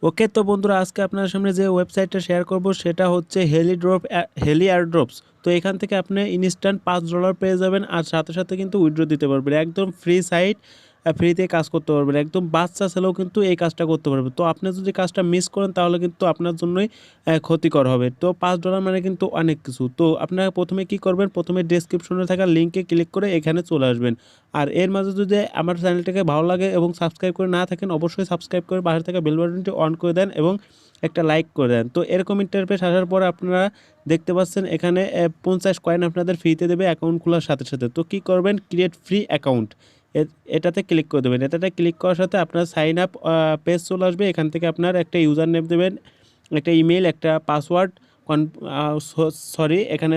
ওকে, তো বন্ধুরা আজকে আপনার সামনে যে ওয়েবসাইটটা শেয়ার করব সেটা হচ্ছে হেলি এয়ারড্রপস। তো এখান থেকে আপনি ইনস্ট্যান্ট $5 পেয়ে যাবেন, আর সাথে সাথে কিন্তু উইথড্র দিতে পারবেন। একদম ফ্রি সাইট, ফ্রিতে কাজ করতে পারবেন। একদম বাচ্চা ছেলেও কিন্তু এই কাজটা করতে পারবে। তো আপনি যদি কাজটা মিস করেন তাহলে কিন্তু আপনার জন্যই ক্ষতিকর হবে। তো $5 মানে কিন্তু অনেক কিছু। তো আপনারা প্রথমে কি করবেন, প্রথমে ডেসক্রিপশনে থাকা লিঙ্কে ক্লিক করে এখানে চলে আসবেন। আর এর মাঝে যদি আমার চ্যানেলটাকে ভালো লাগে এবং সাবস্ক্রাইব করে না থাকেন, অবশ্যই সাবস্ক্রাইব করে পাশে থাকা বেল বাটনটি অন করে দেন এবং একটা লাইক করে দেন। তো এরকম ইন্টারফেস আসার পর আপনারা দেখতে পাচ্ছেন এখানে 50 কয়েন আপনাদের ফ্রিতে দেবে অ্যাকাউন্ট খোলার সাথে সাথে। তো কী করবেন, ক্রিয়েট ফ্রি অ্যাকাউন্ট এটাতে ক্লিক করে দেবেন। এটাতে ক্লিক করার সাথে আপনার সাইন আপ পেজ চলে আসবে। এখান থেকে আপনার একটা ইউজার নেম দেবেন, একটা ইমেল, একটা পাসওয়ার্ড, সরি এখানে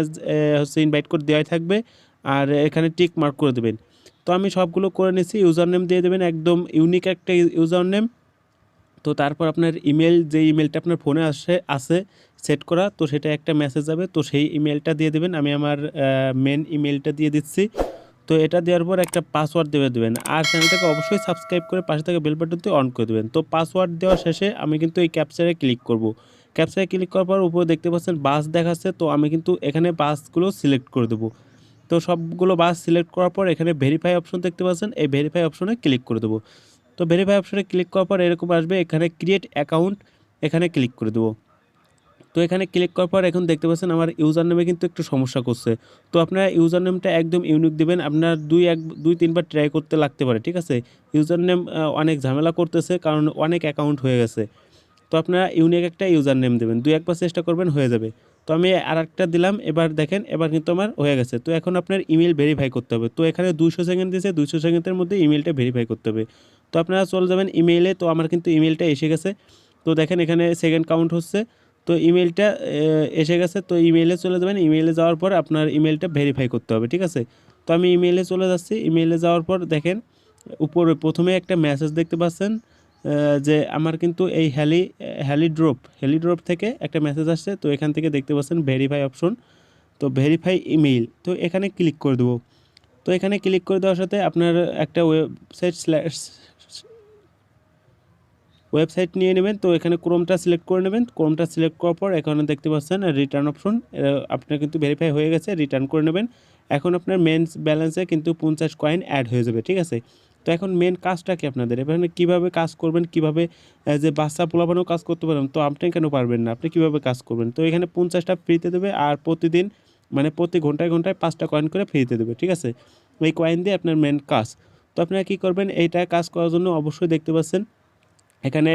হচ্ছে ইনভাইট কোড দেওয়াই থাকবে, আর এখানে টিক মার্ক করে দেবেন। তো আমি সবগুলো করে নিচ্ছি। ইউজার নেম দিয়ে দেবেন একদম ইউনিক একটা ইউজার নেম। তো তারপর আপনার ইমেল, যে ইমেলটা আপনার ফোনে আছে সেট করা, তো সেটা একটা মেসেজ যাবে, তো সেই ইমেলটা দিয়ে দেবেন। আমি আমার মেন ইমেলটা দিয়ে দিচ্ছি। তো এটা দেওয়ার পর একটা পাসওয়ার্ড দেবেন, আর চ্যানেলটাকে অবশ্যই সাবস্ক্রাইব করে পাশে থেকে বেল বাটনটি অন করে দেবেন। তো পাসওয়ার্ড দেওয়ার শেষে আমি কিন্তু এই ক্যাপচারে ক্লিক করব। ক্যাপচারে ক্লিক করার পর উপরে দেখতে পাচ্ছেন বাস দেখাচ্ছে, তো আমি কিন্তু এখানে বাসগুলো সিলেক্ট করে দেবো। তো সবগুলো বাস সিলেক্ট করার পর এখানে ভেরিফাই অপশন দেখতে পাচ্ছেন, এই ভেরিফাই অপশনে ক্লিক করে দেবো। তো ভেরিফাই অপশনে ক্লিক করার পর এরকম আসবে, এখানে ক্রিয়েট অ্যাকাউন্ট, এখানে ক্লিক করে দেবো। তো এখানে ক্লিক করার পর এখন দেখতে পাচ্ছেন আমার ইউজার নেমে কিন্তু একটু সমস্যা করছে। তো আপনারা ইউজার নেমটা একদম ইউনিক দেবেন। আপনার দুই তিনবার ট্রাই করতে লাগতে পারে, ঠিক আছে। ইউজার নেম অনেক ঝামেলা করতেছে, কারণ অনেক অ্যাকাউন্ট হয়ে গেছে। তো আপনারা ইউনিক একটা ইউজার নেম দেবেন, দুই একবার চেষ্টা করবেন, হয়ে যাবে। তো আমি আর একটা দিলাম, এবার দেখেন এবার কিন্তু আমার হয়ে গেছে। তো এখন আপনার ইমেল ভেরিফাই করতে হবে। তো এখানে 200 সেকেন্ড দিয়েছে, 200 সেকেন্ডের মধ্যে ইমেলটা ভেরিফাই করতে হবে। তো আপনারা চলে যাবেন ইমেইলে। তো আমার কিন্তু ইমেলটা এসে গেছে। তো দেখেন এখানে সেকেন্ড কাউন্ট হচ্ছে। তো ইমেলটা এসে গেছে। তো ইমেইলে চলে যাবেন। ইমেইলে যাওয়ার পর আপনার ইমেলটা ভেরিফাই করতে হবে, ঠিক আছে। তো আমি ইমেইলে চলে যাচ্ছি। ইমেইলে যাওয়ার পর দেখেন উপরে প্রথমে একটা মেসেজ দেখতে পাচ্ছেন, যে আমার কিন্তু এই হেলিড্রপ থেকে একটা মেসেজ আসছে। তো এখান থেকে দেখতে পাচ্ছেন ভেরিফাই অপশন, তো ভেরিফাই ইমেইল, তো এখানে ক্লিক করে দেবো। তো এখানে ক্লিক করে দেওয়ার সাথে আপনার একটা ওয়েবসাইট নিয়ে নেবেন। তো এখানে ক্রোমটা সিলেক্ট করে নেবেন। ক্রোমটা সিলেক্ট করার পর এখানে দেখতে পাচ্ছেন রিটার্ন অপশন, আপনার কিন্তু ভেরিফাই হয়ে গেছে, রিটার্ন করে নেবেন। এখন আপনার মেন ব্যালেন্সে কিন্তু 50 কয়েন অ্যাড হয়ে যাবে, ঠিক আছে। তো এখন মেন কাজটা কি আপনাদের, এখানে কীভাবে কাজ করবেন, কীভাবে যে বাচ্চা পোলাপানও কাজ করতে পারেন, তো আপনি কেন পারবেন না, আপনি কীভাবে কাজ করবেন। তো এখানে 50টা ফ্রিতে দেবে, আর প্রতিদিন মানে প্রতি ঘন্টায় ঘন্টায় 5টা কয়েন করে ফ্রিতে দেবে, ঠিক আছে। এই কয়েন দিয়ে আপনার মেন কাজ। তো আপনারা কী করবেন, এইটা কাজ করার জন্য অবশ্যই দেখতে পাচ্ছেন এখানে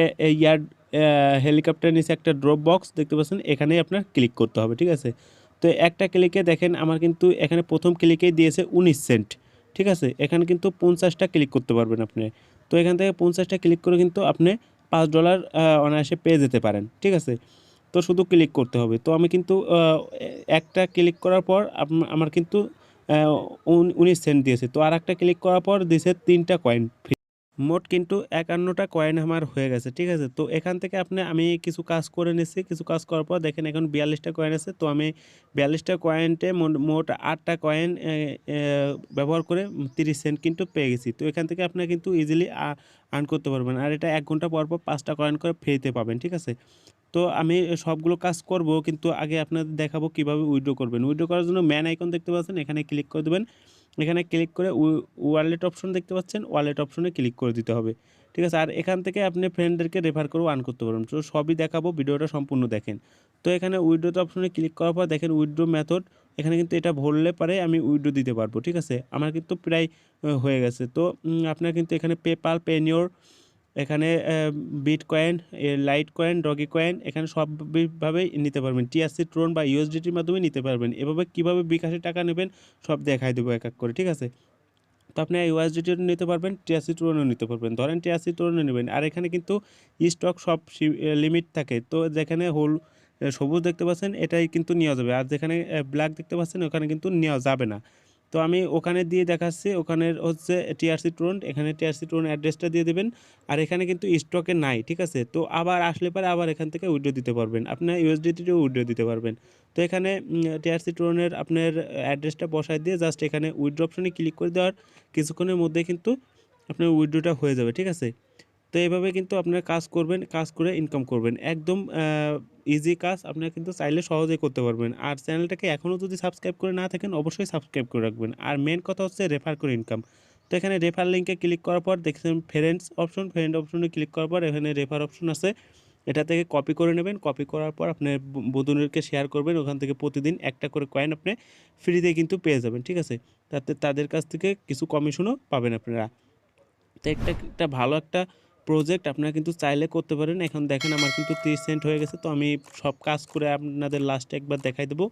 হেলিকপ্টার নিচে একটা ড্রপ বক্স দেখতে পাচ্ছেন, এখানেই আপনার ক্লিক করতে হবে, ঠিক আছে। তো একটা ক্লিকে দেখেন আমার কিন্তু এখানে প্রথম ক্লিকেই দিয়েছে 19 সেন্ট, ঠিক আছে। এখানে কিন্তু 50টা ক্লিক করতে পারবেন আপনি। তো এখান থেকে 50টা ক্লিক করে কিন্তু আপনি $5 অনায়াসে পেয়ে যেতে পারেন, ঠিক আছে। তো শুধু ক্লিক করতে হবে। তো আমি কিন্তু একটা ক্লিক করার পর আমার কিন্তু 19 সেন্ট দিয়েছে। তো আর একটা ক্লিক করার পর দিয়েছে 3টা কয়েন। মোট কিন্তু 51টা কয়েন আমার হয়ে গেছে, ঠিক আছে। তো এখান থেকে আমি কিছু কাজ করে নিচ্ছি। কিছু কাজ করার পর দেখেন এখন 42টা কয়েন আছে। তো আমি 42টা কয়েনটে মোট 8টা কয়েন ব্যবহার করে 30 সেন্ট কিন্তু পেয়ে গেছি। তো এখান থেকে আপনারা কিন্তু ইজিলি আর্ন করতে পারবেন, আর এটা 1 ঘন্টা পর পর 5টা কয়েন করে ফ্রিতে পাবেন, ঠিক আছে। তো আমি সবগুলো কাজ করব, কিন্তু আগে আপনাদের দেখাবো কিভাবে উইথড্র করবেন। উইথড্র করার জন্য ম্যান আইকন দেখতে পাচ্ছেন, এখানে ক্লিক করে দেবেন। এখানে ক্লিক করে ওয়ালেট অপশন দেখতে পাচ্ছেন, ওয়ালেট অপশনে ক্লিক করে দিতে হবে, ঠিক আছে। আর এখান থেকে আপনি ফ্রেন্ডদেরকে রেফার করেও আর্ন করতে পারবেন। তো সবই দেখাবো, ভিডিওটা সম্পূর্ণ দেখেন। তো এখানে উইথড্রো অপশনে ক্লিক করার পর দেখেন উইথড্রো মেথড, এখানে কিন্তু এটা ভরলে পারে আমি উইথড্রো দিতে পারবো, ঠিক আছে। আমার কিন্তু প্রায় হয়ে গেছে। তো আপনার কিন্তু এখানে পেপাল, পেনিওর, এখানে bitcoin, light coin, doggy coin, এখানে সবভাবেই নিতে পারবেন। টিআরসি, ট্রোন বা ইউএসডিটির মাধ্যমে নিতে পারবেন। এভাবে কীভাবে বিকাশে টাকা নেবেন সব দেখাই দেবো এক এক করে, ঠিক আছে। তো আপনি ইউএসডিটিও নিতে পারবেন, টিআরসি ট্রোনও নিতে পারবেন। ধরেন টিআরসি ট্রোনও নেবেন, আর এখানে কিন্তু স্টক সব লিমিট থাকে। তো যেখানে সবুজ দেখতে পাচ্ছেন এটাই কিন্তু নেওয়া যাবে, আর যেখানে ব্ল্যাক দেখতে পাচ্ছেন ওখানে কিন্তু নেওয়া যাবে না। তো আমি ওখানে দিয়ে দেখাচ্ছি, ওখানের হচ্ছে টিআরসি ট্রোন, এখানে টিআরসি ট্রোন অ্যাড্রেসটা দিয়ে দেবেন। আর এখানে কিন্তু স্টকে নাই, ঠিক আছে। তো আবার আসলে পরে আবার এখান থেকে উইথড্র দিতে পারবেন, আপনার ইউএসডিটিও উইথড্র দিতে পারবেন। তো এখানে টিআরসি ট্রোনের আপনার অ্যাড্রেসটা বসায় দিয়ে জাস্ট এখানে উইথড্র অপশনে ক্লিক করে দেওয়ার কিছুক্ষণের মধ্যে কিন্তু আপনার উইথড্রটা হয়ে যাবে, ঠিক আছে। তো তো এইভাবে কিন্তু আপনারা কাজ করবেন, কাজ করে ইনকাম করবেন। একদম ইজি কাজ, আপনারা কিন্তু চাইলে সহজেই করতে পারবেন। আর চ্যানেলটাকে এখনও যদি সাবস্ক্রাইব করে না থাকেন অবশ্যই সাবস্ক্রাইব করে রাখবেন। আর মেন কথা হচ্ছে রেফার করে ইনকাম। তো এখানে রেফার লিঙ্কে ক্লিক করার পর দেখছেন ফ্রেন্ড অপশনে ক্লিক করার পর এখানে রেফার অপশন আছে। এটা থেকে কপি করে নেবেন, কপি করার পর আপনি বন্ধুদেরকে শেয়ার করবেন। ওখান থেকে প্রতিদিন একটা করে কয়েন আপনি ফ্রিতে কিন্তু পেয়ে যাবেন, ঠিক আছে? তাতে তাদের কাছ থেকে কিছু কমিশনও পাবেন আপনারা। তো একটা ভালো একটা প্রজেক্ট আপনারা কিন্তু চাইলে করতে পারেন। এখন দেখেন আমার কিন্তু 30 সেন্ট হয়ে গেছে। তো আমি সব কাজ করে আপনাদের লাস্টে একবার দেখাই দেবো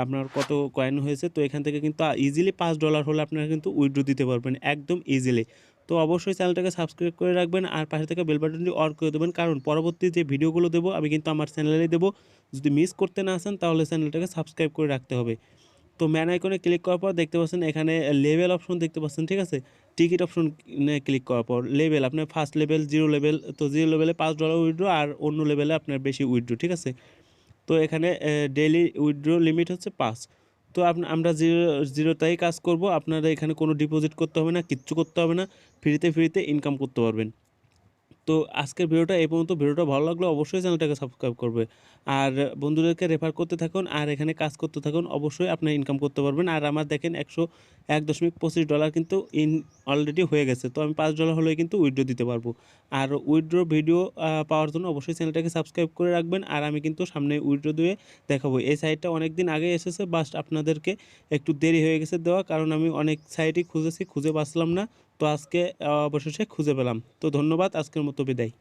আপনার কত কয়েন হয়েছে। তো এখান থেকে কিন্তু ইজিলি $5 হলে আপনারা কিন্তু উইথড্র দিতে পারবেন একদম ইজিলি। তো অবশ্যই চ্যানেলটাকে সাবস্ক্রাইব করে রাখবেন আর পাশে থেকে বেল বাটনটি অন করে দেবেন, কারণ পরবর্তী যে ভিডিওগুলো দেবো আমি কিন্তু আমার চ্যানেলেই দেবো। যদি মিস করতে না আসেন তাহলে চ্যানেলটাকে সাবস্ক্রাইব করে রাখতে হবে। তো ম্যান আইকনে ক্লিক করার পর দেখতে পাচ্ছেন এখানে লেভেল অপশন দেখতে পাচ্ছেন, ঠিক আছে? টিকিট অপশন ক্লিক করার পর লেভেল আপনার ফার্স্ট লেভেল, জিরো লেভেল। তো জিরো লেভেলে $5 উইথড্র আর অন্য লেভেলে আপনার বেশি উইথড্র, ঠিক আছে? তো এখানে ডেইলি উইথড্র লিমিট হচ্ছে 5। তো আমরা জিরোতেই কাজ করব। আপনারা এখানে কোনো ডিপোজিট করতে হবে না, কিচ্ছু করতে হবে না, ফ্রিতে ইনকাম করতে পারবেন। তো আজকের ভিডিওটা এই পর্যন্ত। ভিডিওটা ভালো লাগলে অবশ্যই চ্যানেলটাকে সাবস্ক্রাইব করবে আর বন্ধুদেরকে রেফার করতে থাকুন আর এখানে কাজ করতে থাকুন, অবশ্যই আপনি ইনকাম করতে পারবেন। আর আমার দেখেন $1.25 কিন্তু অলরেডি হয়ে গেছে। তো আমি $5 হলেই কিন্তু উইথড্র দিতে পারবো। আর উইথড্র ভিডিও পাওয়ার জন্য অবশ্যই চ্যানেলটাকে সাবস্ক্রাইব করে রাখবেন। আর আমি কিন্তু সামনে উইথড্র দিয়ে দেখাবো। এই সাইটটা অনেক দিন আগে এসেছে, বাস আপনাদেরকে একটু দেরি হয়ে গেছে দেওয়া, কারণ আমি অনেক সাইটই খুঁজে পাচ্ছিলাম না। তো আজকে অবশেষে খুঁজে পেলাম। তো ধন্যবাদ, আজকের মতো বিদায়।